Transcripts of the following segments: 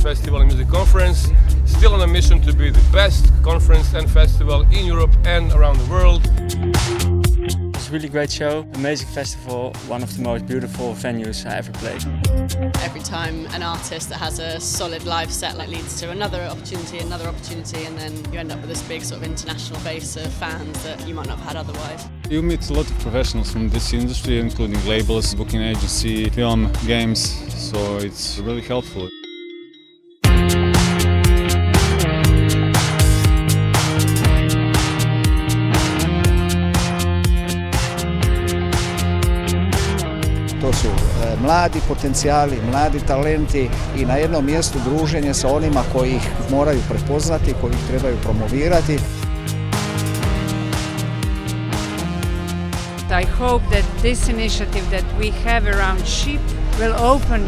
festival and music conference, still on a mission to be the best conference and festival in Europe and around the world. It's a really great show, amazing festival, one of the most beautiful venues I ever played. Every time an artist that has a solid live set leads to another opportunity, and then you end up with this big sort of international base of fans that you might not have had otherwise. You meet a lot of professionals from this industry, including labels, booking agency, film, games, so it's really helpful. To su mladi potencijali, mladi talenti i na jednom mjestu druženje sa onima koji ih moraju prepoznati, koji ih trebaju promovirati. I hope that this initiative that we have around Šib will open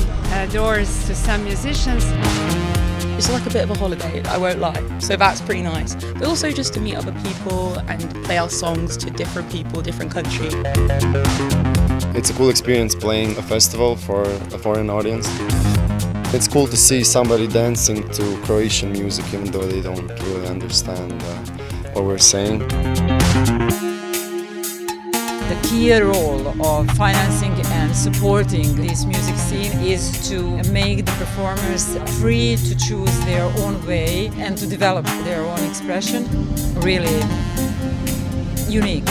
doors to some musicians. It's like a bit of a holiday, I won't lie, so that's pretty nice. But also just to meet other people and play our songs to different people, different countries. It's a cool experience playing a festival for a foreign audience. It's cool to see somebody dancing to Croatian music even though they don't really understand what we're saying. The key role of financing and supporting this music scene is to make the performers free to choose their own way and to develop their own expression. Really unique.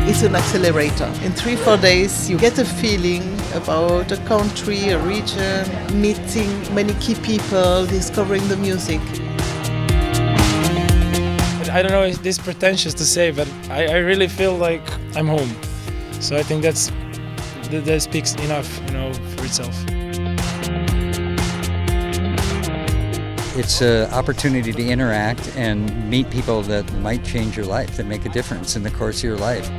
It's an accelerator. In 3-4 days you get a feeling about a country, a region, meeting many key people, discovering the music. I don't know if this is pretentious to say, but I really feel like I'm home. So I think that speaks enough, for itself. It's an opportunity to interact and meet people that might change your life, that make a difference in the course of your life.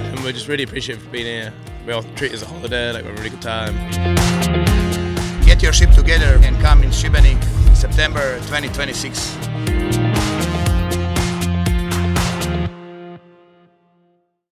And we're just really appreciative for being here. We all treat it as a holiday, like we're a really good time. Get your ship together and come in Šibenik, September 2026.